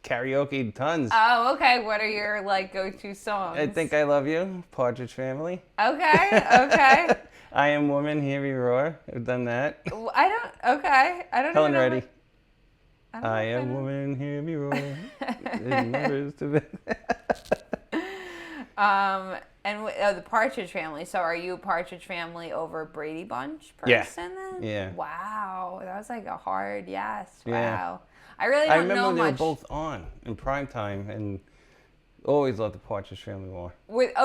karaoke tons. Oh, okay. What are your go-to songs? I Think I Love You, Partridge Family. Okay. I Am Woman, Hear Me Roar. I've done that. I don't Helen even know Reddy. what- I am woman, hear me roar. Remembers to be. And the Partridge Family. So are you a Partridge Family over Brady Bunch Yeah. person then? Yeah. Wow. That was like a hard yes. Yeah. Wow. I really don't know remember they much. were both on in prime time and always loved the Partridge Family more.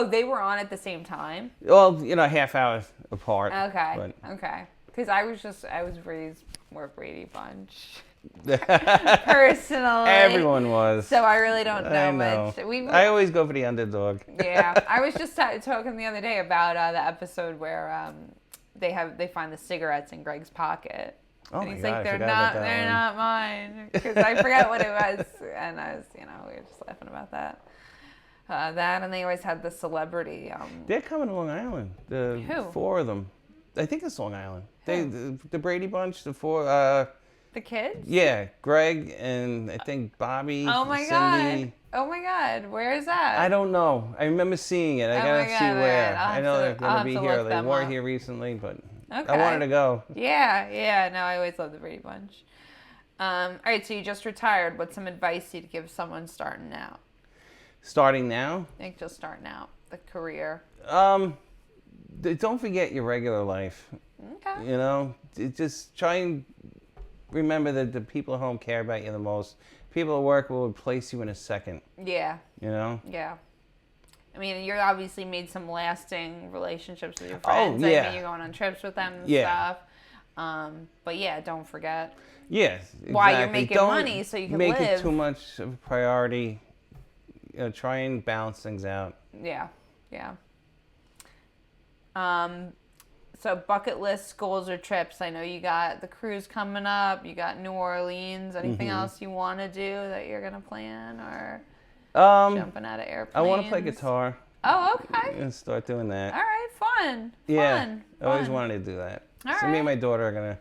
They were on at the same time? Well, half hour apart. Okay. Okay. Because I was raised more Brady Bunch. But Personally. everyone was. So I really don't know, I know. much. I always go for the underdog. Yeah, I was just talking the other day about the episode where they find the cigarettes in Greg's pocket. Oh and my he's God, like, I they're forgot about that they're one. not mine, because I forgot what it was, and I was, we were just laughing about that. That, and they always had the celebrity. They're coming to Long Island. The Who? 4 of them. I think it's Long Island. The Brady Bunch, the 4. The kids? Yeah, Greg and I think Bobby. Oh my Cindy. God! Oh my God! Where is that? I don't know. I remember seeing it. I Oh gotta my see God, where. alright. I'll I know have they're to- gonna I'll be have to here. look They them weren't up. here recently, but Okay. I wanted to go. Yeah. No, I always loved the Brady Bunch. All right, so you just retired. What's some advice you'd give someone starting out? Starting now, I think just starting out the career. don't forget your regular life. Okay. Just try and remember that the people at home care about you the most. People at work will replace you in a second. Yeah. Yeah. I mean, you're obviously made some lasting relationships with your friends. Oh, yeah. I mean, you're going on trips with them and Yeah. stuff. But yeah, don't forget Yes, exactly. why you're making Don't money so you can make live. it too much of a priority. Try and balance things out. Yeah, yeah. So bucket list goals or trips. I know you got the cruise coming up. You got New Orleans. Anything else you want to do that you're gonna plan or jumping out of airplanes? I want to play guitar. Oh, okay. And start doing that. All right, fun. Yeah, Fun. I always wanted to do that. All so me and my daughter are gonna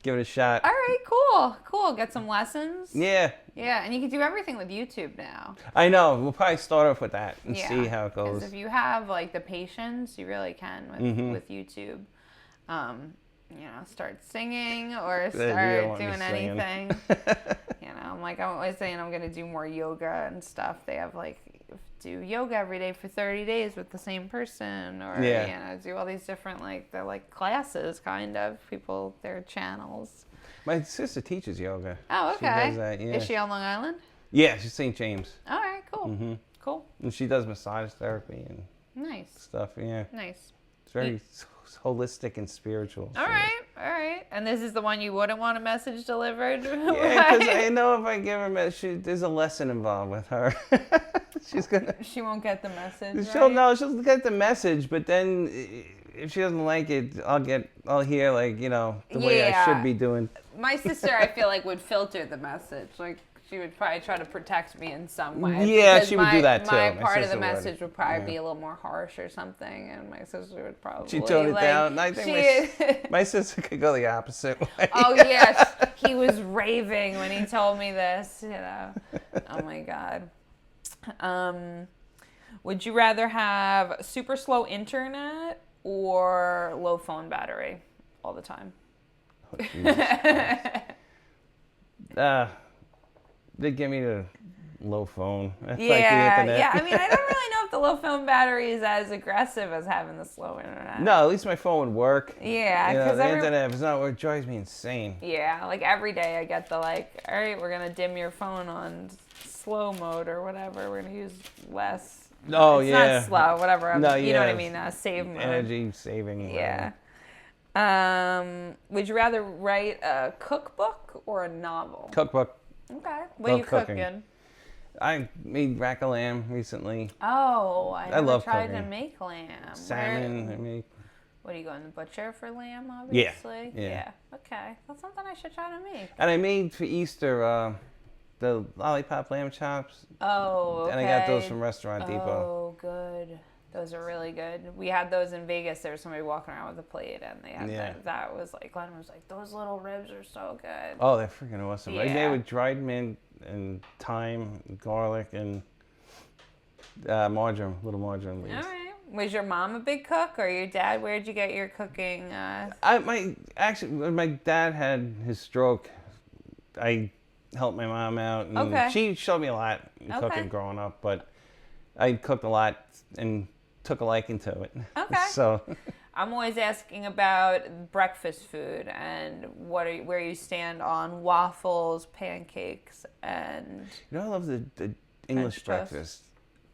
give it a shot. All right, cool, cool. Get some lessons. Yeah. Yeah, and you can do everything with YouTube now. I know. We'll probably start off with that and see how it goes. Because if you have like the patience, you really can with YouTube. Start singing or start doing anything. I'm always saying I'm gonna do more yoga and stuff. They have do yoga every day for 30 days with the same person, or do all these different they're like classes kind of people, their channels. My sister teaches yoga. Oh, okay. She does that, yeah. Is she on Long Island? Yeah, she's St. James. All right, cool. Cool. And she does massage therapy and Nice stuff. Yeah. Nice. It's very holistic and spiritual. All right. And this is the one you wouldn't want a message delivered? Yeah, because I know if I give her a message, there's a lesson involved with her. She won't get the message. She'll get the message, but then if she doesn't like it, I'll hear the way I should be doing. My sister, I feel would filter the message. She would probably try to protect me in some way. Yeah, she would do that too. My part of the message would probably be a little more harsh or something, and my sister would probably. She toned it down. I think my sister could go the opposite way. Oh yes, he was raving when he told me this. Oh my God. Would you rather have super slow internet or low phone battery all the time? They give me the low phone. Yeah. I mean, I don't really know if the low phone battery is as aggressive as having the slow internet. No, at least my phone would work. Yeah, because the internet, if it's not working, it drives me insane. Yeah, every day I get the all right, we're gonna dim your phone on slow mode or whatever. We're gonna use less. Oh, it's yeah. Not slow, whatever. You know what I mean? Save mode. Energy saving. Yeah. Would you rather write a cookbook or a novel? Cookbook. Okay. What are you cooking? I made rack of lamb recently. Oh, I never tried cooking. to make lamb. Salmon, I make. What are you going to the butcher for lamb, obviously? Yeah. Okay. That's something I should try to make. And I made for Easter the lollipop lamb chops. Oh, okay. And I got those from Restaurant Depot. Oh, good. Those are really good. We had those in Vegas. There was somebody walking around with a plate, and they had that was Glenn was like, those little ribs are so good. Oh, they're freaking awesome. Yeah. I made it with dried mint and thyme, and garlic, and marjoram, little marjoram leaves. All right. Was your mom a big cook, or your dad? Where'd you get your cooking? When my dad had his stroke, I helped my mom out, and she showed me a lot in cooking growing up. But I cooked a lot and took a liking to it. Okay. So I'm always asking about breakfast food and where you stand on waffles, pancakes, and. I love the English breakfast.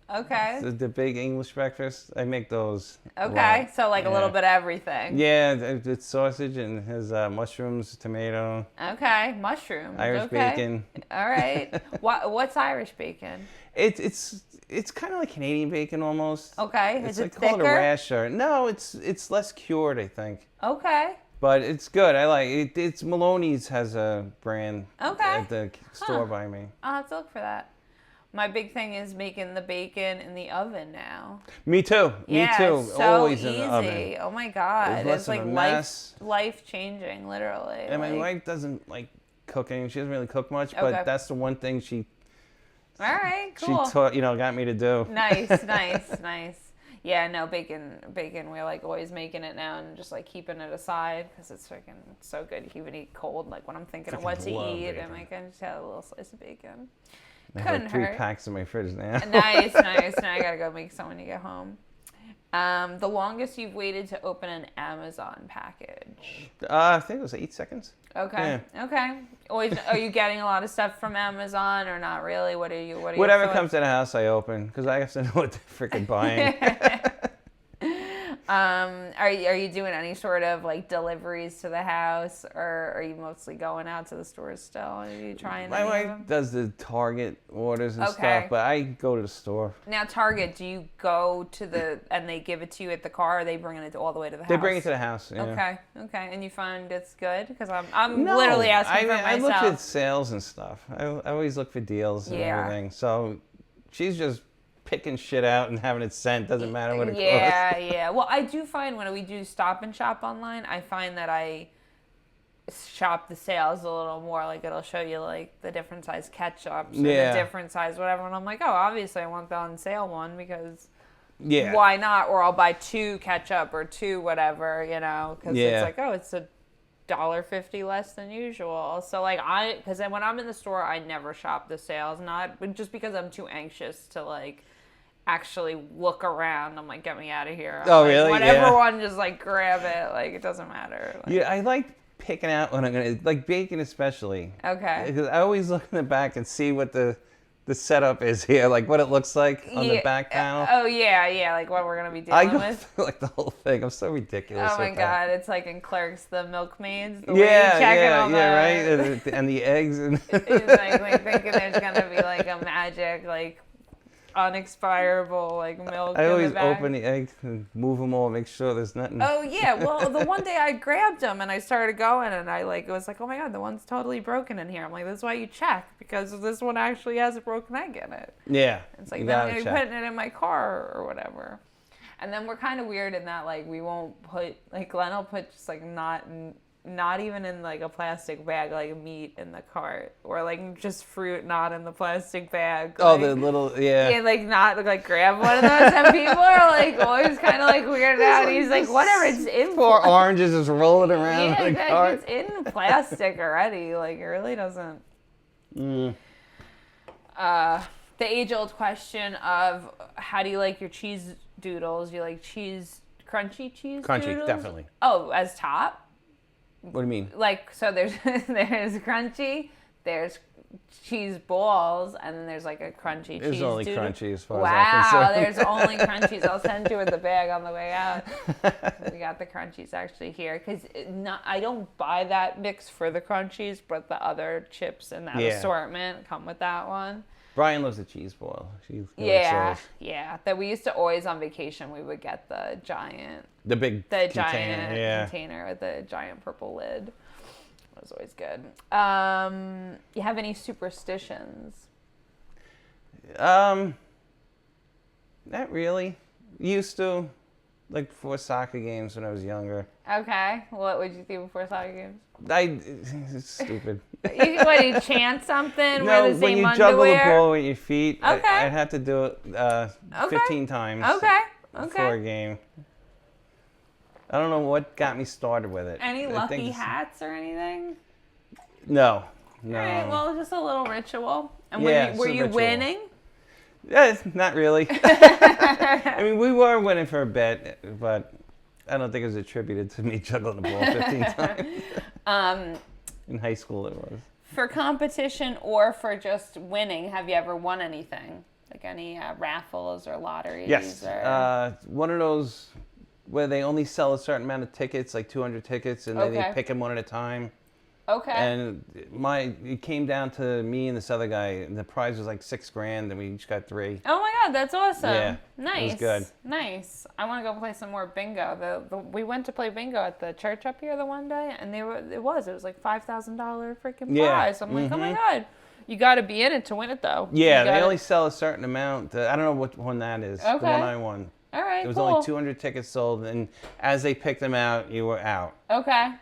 Okay. The big English breakfast. I make those. Okay, so a little bit of everything. Yeah, it's sausage and it has mushrooms, tomato. Okay, mushrooms. Irish bacon. All right. What's Irish bacon? It's kind of like Canadian bacon almost. Okay. Is it thicker? Call it a rasher. No, it's less cured, I think. Okay. But it's good. I like it. It's Maloney's has a brand at the store by me. I'll have to look for that. My big thing is making the bacon in the oven now. Me too. Yeah, Me too. It's so always easy. in the oven. Oh my God. It's like life changing, literally. And my wife doesn't like cooking. She doesn't really cook much, but that's the one thing she. All right, cool. She taught, got me to do. Nice. Yeah, no, bacon. We're always making it now and just keeping it aside because it's freaking so good. You can even eat cold. When I'm thinking of what to eat, bacon. I'm I just have a little slice of bacon. I have 3 packs in my fridge now. Nice. Now I gotta go make some when you get home. The longest you've waited to open an Amazon package? I think it was 8 seconds. Okay. Yeah. Okay. Always. Are you getting a lot of stuff from Amazon or not really? What are you? Whatever comes to the house, I open because I have to know what they're freaking buying. Are you doing any sort of like deliveries to the house, or are you mostly going out to the stores still? Are you trying My any of wife them? does the Target orders and Okay. stuff, but I go to the store. Now, Target, do you go to and they give it to you at the car, or are they bringing it all the way to the house? They bring it to the house. Yeah. Okay, and you find it's good? Because I'm No, literally asking for I myself. looked at sales and stuff. I always look for deals and everything. So she's just picking shit out and having it sent. Doesn't matter what it costs. Yeah. Well, I do find when we do Stop and Shop online, I find that I shop the sales a little more. Like it'll show you like the different size ketchups and the different size whatever, and I'm like, oh, obviously I want the on sale one because why not? Or I'll buy 2 ketchup or 2 whatever, because it's like, oh, it's $1.50 less than usual. So like because then when I'm in the store, I never shop the sales, not just because I'm too anxious to like actually look around. I'm like, get me out of here. Oh, like, really? Whatever one, just like grab it. Like it doesn't matter. Like, I like picking out when I'm gonna, like bacon especially. Okay. Because I always look in the back and see what the setup is here, like what it looks like on the back panel. Oh yeah, like what we're gonna be dealing with. I go through like the whole thing. I'm so ridiculous. Oh my with God, that. it's like in Clerks, the milkmaids. The way you checking all right. And the eggs and. It's like thinking there's gonna be like a magic like unexpirable like milk. I always in the back. open the eggs and move them all, make sure there's nothing. Oh yeah, well the one day I grabbed them and I started going and I like it was like, oh my God, the one's totally broken in here. I'm like, that's why you check, because this one actually has a broken egg in it. Yeah. It's like, now I'm putting it in my car or whatever. And then we're kind of weird in that like we won't put like Glenn will put just like not even in like a plastic bag, like meat in the cart, or like just fruit not in the plastic bag. Oh, like, the little like not like grab one of those, and people are like always kind of like weirded out. And he's like, whatever, it's in 4 oranges just rolling around in the cart. It's in plastic already. Like it really doesn't. The age-old question of how do you like your cheese doodles? You like crunchy cheese? Crunchy, doodles? definitely. Oh, as top. What do you mean? Like, so there's crunchy, there's cheese balls, and then there's like a crunchy cheese. There's only doodle. crunchy as far as I'm concerned. Wow, there's only crunchies. I'll send you with the bag on the way out. We got the crunchies actually here because I don't buy that mix for the crunchies, but the other chips in that assortment come with that one. Brian loves the cheese ball. Yeah. That we used to always on vacation. We would get the giant container with the giant purple lid. It was always good. You have any superstitions? Not really. Used to, like before soccer games when I was younger. Okay. What would you do before soccer games? It's stupid. What, you chant something? No, wear the same when you underwear? juggle the ball with your feet, Okay. I'd have to do it 15 times before a game. I don't know what got me started with it. Any I lucky think hats or anything? No. All right, well, just a little ritual. And Yeah, were you ritual. winning? Yeah, not really. I mean, we were winning for a bit, but I don't think it was attributed to me juggling the ball 15 times. In high school, it was. For competition or for just winning, have you ever won anything? Like any raffles or lotteries? Yes. Or... one of those where they only sell a certain amount of tickets, like 200 tickets, and then they pick them one at a time. Okay. And it came down to me and this other guy, and the prize was like $6,000, and we each got 3. Oh my God, that's awesome! Yeah, nice. it was good. Nice. I want to go play some more bingo. We went to play bingo at the church up here the one day, and it was like $5,000 freaking prize. I'm like, oh my God, you got to be in it to win it though. Yeah, they only sell a certain amount. I don't know what one that is. Okay. The one I won. All right, It was cool. only 200 tickets sold, and as they picked them out, you were out. Okay.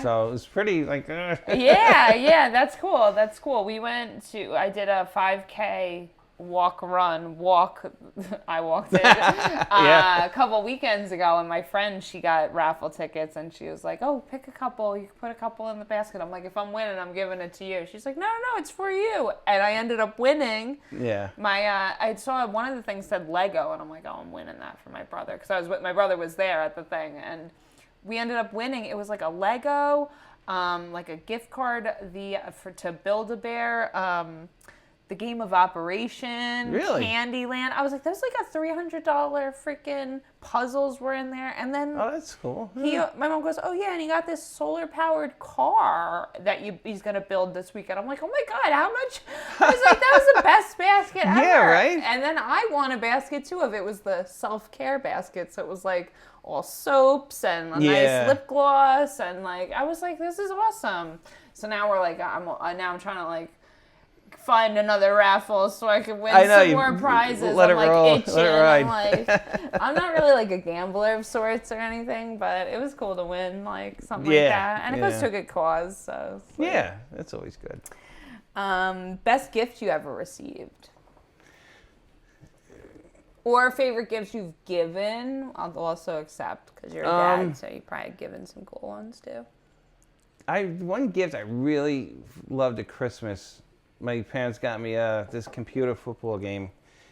So it was pretty like. Yeah, that's cool. I did a 5K walk. I walked it a couple weekends ago, and my friend, she got raffle tickets, and she was like, oh, pick a couple. You can put a couple in the basket. I'm like, if I'm winning, I'm giving it to you. She's like, no, it's for you. And I ended up winning. Yeah. I saw one of the things said Lego, and I'm like, oh, I'm winning that for my brother. Because my brother was there at the thing, and we ended up winning. It was like a Lego, like a gift card, to Build-A-Bear, the Game of Operation, Really? Candyland. I was like, there's like a $300 freaking puzzles were in there. And then Oh, that's cool. my mom goes, oh yeah, and he got this solar powered car that he's gonna build this weekend. I'm like, oh my God, how much? I was like, that was the best basket ever. Yeah, right? And then I won a basket too of it was the self-care basket. So it was like all soaps and a nice lip gloss and like I was like, this is awesome. So now we're like, I'm trying to like find another raffle so I can win some more prizes. Let I'm it like roll. itching. Let it ride. I'm like, I'm not really like a gambler of sorts or anything, but it was cool to win like something like that, and it goes to a good cause. So it's like, yeah, that's always good. Best gift you ever received, or favorite gifts you've given. I'll also accept because you're a dad, so you probably given some cool ones too. One gift I really loved at Christmas. My parents got me this computer football game.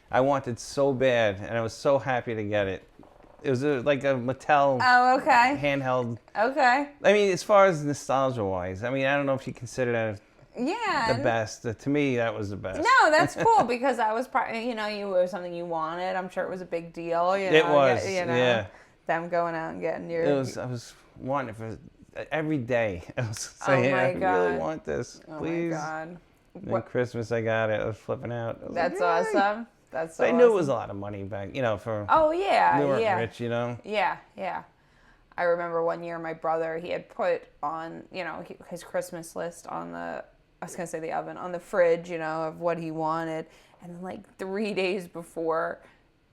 I wanted so bad, and I was so happy to get it. It was like a Mattel handheld. Okay. I mean, as far as nostalgia-wise, I mean, I don't know if you consider that the best. To me, that was the best. No, that's cool because that was probably, it was something you wanted. I'm sure it was a big deal. It was, yeah. Them going out and getting your... I was wanting it for every day. I was saying, I really want this, please. Oh, my God. And Christmas, I got it. I was flipping out. That's awesome. That's so I knew it was a lot of money back, for. Oh yeah, we weren't rich, Yeah. I remember one year my brother he had put on his Christmas list on the oven on the fridge of what he wanted, and then like 3 days before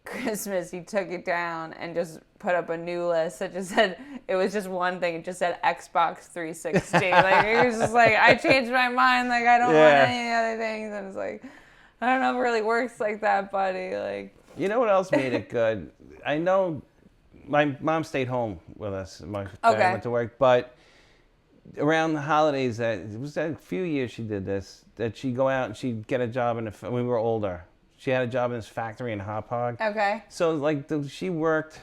Christmas he took it down and just put up a new list that just said it was just one thing. It just said Xbox 360. Like it was just like I changed my mind. Like I don't want any other things. And it's like I don't know if it really works like that, buddy. Like you know what else made it good? I know my mom stayed home with us. My dad went to work, but around the holidays, it was a few years she did this. That she'd go out and she'd get a job when we were older. She had a job in this factory in Hop Hog. Okay. So like she worked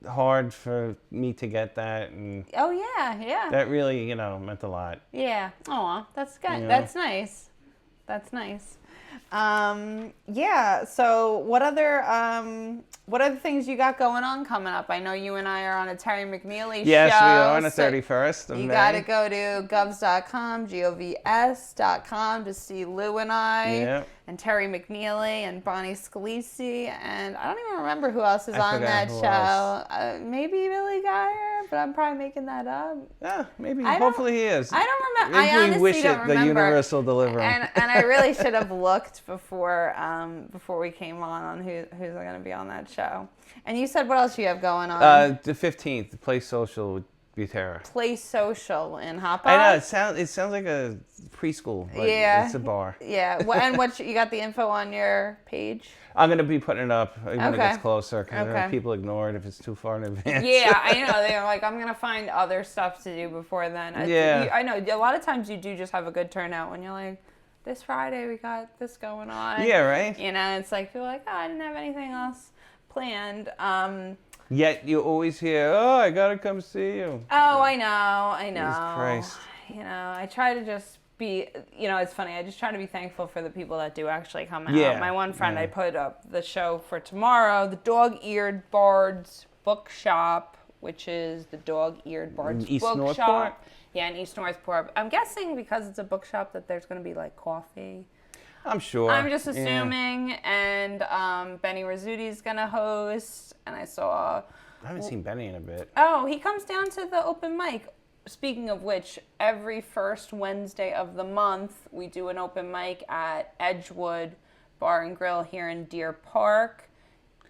hard for me to get that, and that really meant a lot. Yeah. Aw, that's good. That's nice. That's nice. So what other things you got going on coming up? I know you and I are on a Terry McNeely show. Yes, we are on the 31st of May. You got to go to govs.com, govs.com to see Lou and I and Terry McNeely and Bonnie Scalisi, and I don't even remember who else is on that show. Maybe Billy Geyer, but I'm probably making that up. Yeah, maybe. Hopefully he is. I don't remember. Maybe I honestly wish don't remember. The universe will deliver him. And I really should have looked before we came on who's going to be on that show. And you said what else you have going on? The 15th, the Play Social with Butera. Play Social in Hop Hog? I know, it sounds like a preschool, but it's a bar. Yeah, and you got the info on your page? I'm going to be putting it up when it gets closer, because people ignore it if it's too far in advance. Yeah, I know. They're like, I'm going to find other stuff to do before then. I know. A lot of times you do just have a good turnout when you're like, this Friday we got this going on. Yeah, right? It's like, people are like, oh, I didn't have anything else planned. Yet you always hear, oh, I got to come see you. Oh, I know. Jesus Christ. I try to just be, it's funny. I just try to be thankful for the people that do actually come out. Yeah. My one friend, I put up the show for tomorrow, the Dog-Eared Bards Bookshop, which is the Dog-Eared Bards East Bookshop. Northport? Yeah, in East Northport. I'm guessing because it's a bookshop that there's going to be like coffee. I'm sure. I'm just assuming. And Benny Rizzuto's going to host. And I haven't seen Benny in a bit. Oh, he comes down to the open mic. Speaking of which, every first Wednesday of the month, we do an open mic at Edgewood Bar and Grill here in Deer Park.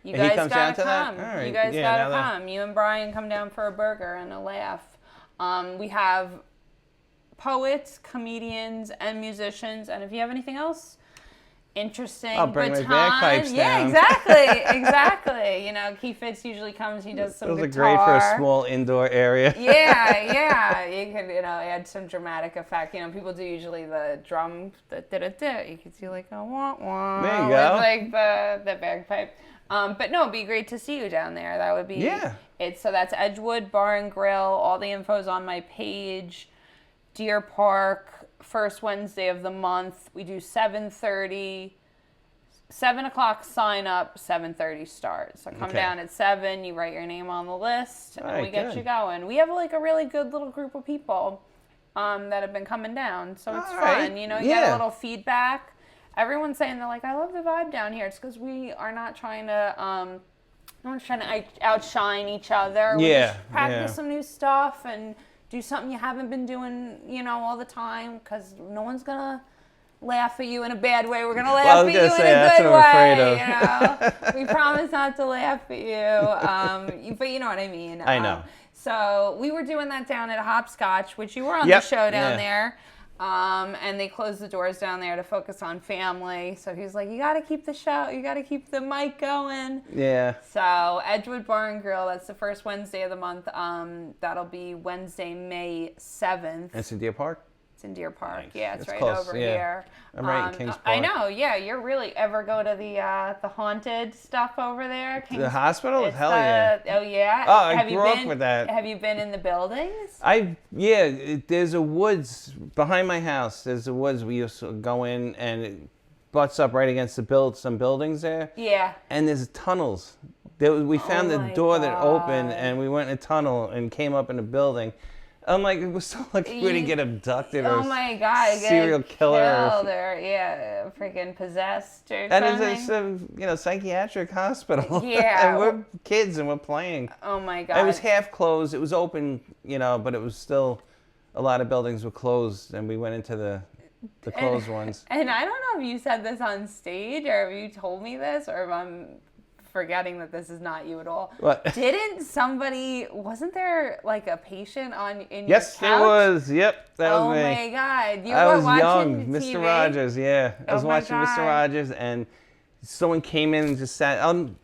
You guys gotta come. Right. You guys gotta come. You and Brian come down for a burger and a laugh. We have poets, comedians, and musicians. And if you have anything else interesting, I'll bring my bagpipes down. Yeah, exactly. Keith Fitz usually comes. He does some guitar. Those are great for a small indoor area. Yeah. You can, add some dramatic effect. People do usually the drum, the da-da-da. You can see like a wah-wah. There you go. With like the bagpipe. But no, it'd be great to see you down there. That would be... Yeah. So that's Edgewood Bar and Grill. All the info's on my page. Deer Park. first Wednesday of the month. We do 7:30. 7 o'clock sign up, 7:30 start. So come down at 7, you write your name on the list, and we get you going. We have like a really good little group of people that have been coming down. So it's fun. You know, you get a little feedback. Everyone's saying they're like, I love the vibe down here. It's because we are not trying to, no one's trying to outshine each other. We just practice some new stuff and do something you haven't been doing, you know, all the time, because no one's going to laugh at you in a bad way. We're going to laugh at you in a good way. You know? We promise not to laugh at you. But you know what I mean. I know. So we were doing that down at Hopscotch, which you were on the show down there. And they closed the doors down there to focus on family. So he was like, you got to keep the show, you got to keep the mic going. Yeah. So Edgewood Bar and Grill, that's the first Wednesday of the month. That'll be Wednesday, May 7th. It's in Deer Park? It's in Deer Park. Nice. Yeah, it's right close, over here. I'm right in Kings Park. I know, yeah. You're really ever go to the haunted stuff over there? The hospital? Hell yeah. Oh, yeah? Oh, I grew up with that. Have you been in the buildings? There's a woods behind my house. There's a woods we used to go in, and it butts up right against some buildings there. Yeah. And there's tunnels. We found the door that opened, and we went in a tunnel and came up in a building. I'm like, it was so lucky we didn't get abducted or serial killer. Or freaking possessed or something. And it's a psychiatric hospital. Yeah. And we're kids and we're playing. Oh my God. It was half closed. It was open, but it was still, a lot of buildings were closed, and we went into the closed ones. And I don't know if you said this on stage or if you told me this or if I'm forgetting that this is not you at all. What? Wasn't there like a patient in your couch? There was. Yep, that was me. Oh my God. I was young. TV? Mr. Rogers, yeah. I was watching Mr. Rogers, and someone came in and just sat in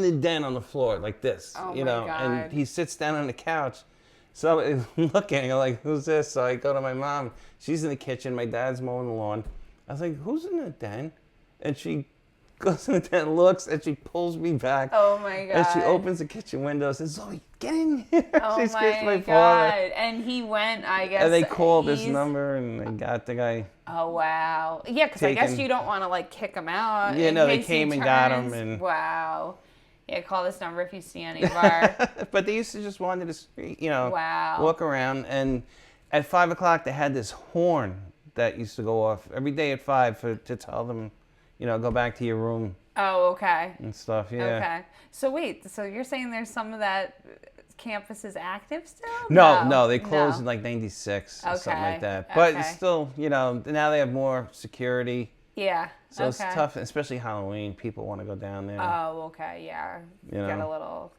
the den on the floor like this, God. And he sits down on the couch. So I'm looking, I'm like, who's this? So I go to my mom. She's in the kitchen. My dad's mowing the lawn. I was like, who's in the den? And she goes in the tent, looks, and she pulls me back. Oh my God. And she opens the kitchen window and says, Zoe, get in here. Oh she screams my father. And he went, I guess. And they called this number, and they got the guy. Oh, wow. Yeah, because I guess you don't want to, like, kick him out. Yeah, no, they came and got him. And wow. Yeah, call this number if you see any of our... But they used to just wander the street, walk around. And at 5 o'clock, they had this horn that used to go off every day at 5 to tell them, go back to your room. Oh, okay. And stuff, yeah. Okay. So wait, so you're saying there's some of that campus is active still? No, they closed in like 96 or something like that. But it's still, now they have more security. Yeah. So it's tough, especially Halloween. People want to go down there. Oh, okay, yeah. Get a little...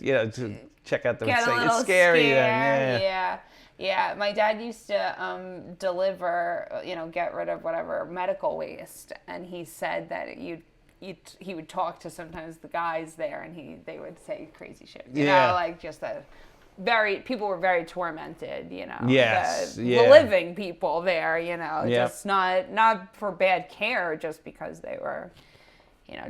to check out the... It's scary then, yeah. Yeah, my dad used to deliver, get rid of whatever medical waste, and he said that he would talk to sometimes the guys there, and they would say crazy shit, like just people were very tormented, Yes, the living people there, just not for bad care, just because they were,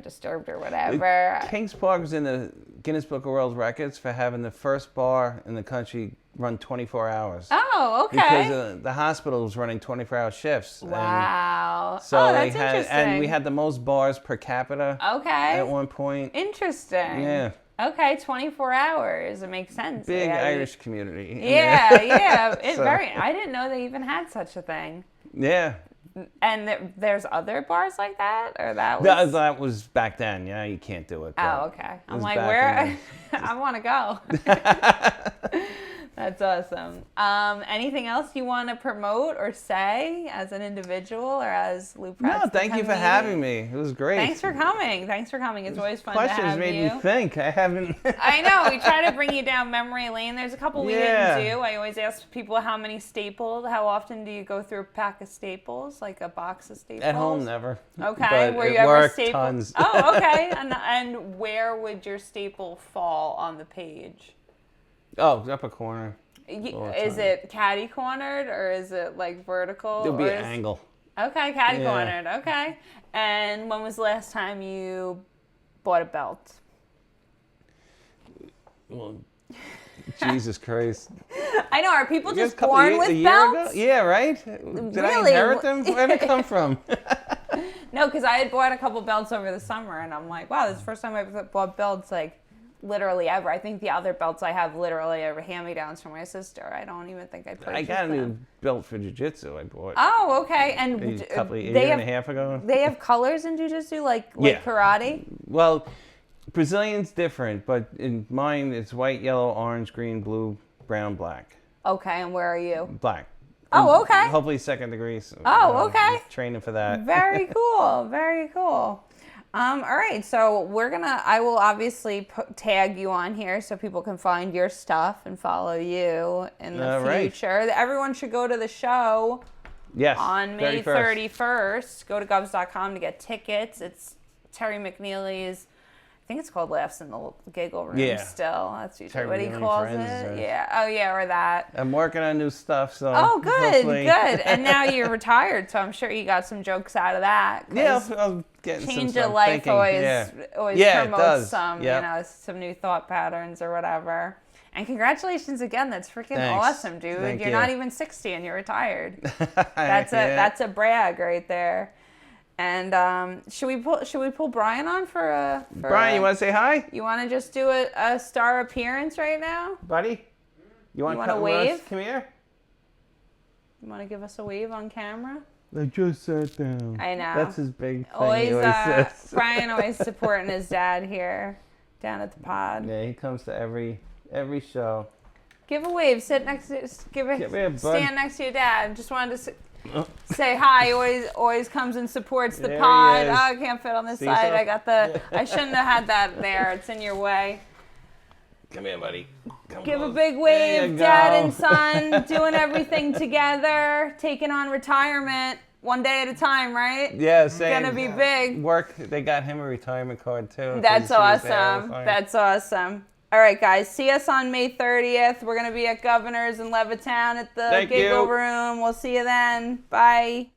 disturbed or whatever. Kings Park was in the Guinness Book of World Records for having the first bar in the country run 24 hours. Oh, okay. Because the hospital was running 24-hour shifts. Wow. And so that's interesting. And we had the most bars per capita. Okay. At one point. Interesting. Yeah. Okay, 24 hours. It makes sense. Big Irish community. Yeah, yeah. I didn't know they even had such a thing. Yeah. And there's other bars like that, or that was... That was back then. Yeah, you can't do it. Oh, okay. I'm like, where? I want to go. That's awesome. Anything else you want to promote or say as an individual or as Lou Prats? No, thank you for having me. It was great. Thanks for coming. It's always fun to have you. Questions made me think. I haven't... I know. We try to bring you down memory lane. There's a couple we didn't do. I always ask people how many staples. How often do you go through a pack of staples, like a box of staples? At home, never. Okay. Were you ever tons. Oh, okay. And where would your staple fall on the page? Oh, upper corner. Is it catty cornered or is it like vertical? It'll be an angle. Okay, catty cornered. Okay. And when was the last time you bought a belt? Well, Jesus Christ. I know. Are people You guys just born with a year belts? ago? Yeah, right? Did I Really? inherit them? Where'd it come from? No, because I had bought a couple belts over the summer, and I'm like, wow, this is the first time I've bought belts, like, literally ever. I think the other belts I have literally are hand-me-downs from my sister. I don't even think I purchased I got a new them. belt for jiu-jitsu I bought Oh, okay. And a year they and a have half ago. they have colors in jiu-jitsu, like Yeah. karate? Well, Brazilian's different, but in mine it's white, yellow, orange, green, blue, brown, black. Okay, and where are you? Black. Oh, okay. Hopefully second degree. So, Oh, okay. Training for that. Very cool. Very cool. All right, so I will obviously tag you on here so people can find your stuff and follow you in the future. Everyone should go to the show on May 31st. Go to govs.com to get tickets. It's Terry McNeely's, I think it's called Laughs in the Giggle Room still. That's usually Terry what he McNeely calls Friends, it. Yeah. Oh, yeah, or that. I'm working on new stuff, so Oh, good, hopefully... good. And now you're retired, so I'm sure you got some jokes out of that. Yeah, I'm getting Change some of life thinking. always promotes some, some new thought patterns or whatever. And congratulations again. That's freaking awesome, dude. Thank you're you. not even 60 and you're retired. That's a brag right there. And should we pull Brian on for Brian, you want to say hi? You want to just do a star appearance right now? Buddy? You want to wave? Come here. You want to give us a wave on camera? I just sat down. I know. That's his big thing. Always, he always says. Brian always supporting his dad here down at the pod. Yeah, he comes to every show. Give a wave. Sit next to. Stand next to your dad. Just wanted to say hi. He always comes and supports the pod. Oh, I can't fit on this side. I got the. I shouldn't have had that there. It's in your way. Come here, buddy. Give a big wave, dad and son, doing everything together, taking on retirement one day at a time, right? Yeah, same. Gonna be big. They got him a retirement card too. That's awesome. That's awesome. All right, guys. See us on May 30th. We're gonna be at Governor's in Levittown at the Giggle Room. We'll see you then. Bye.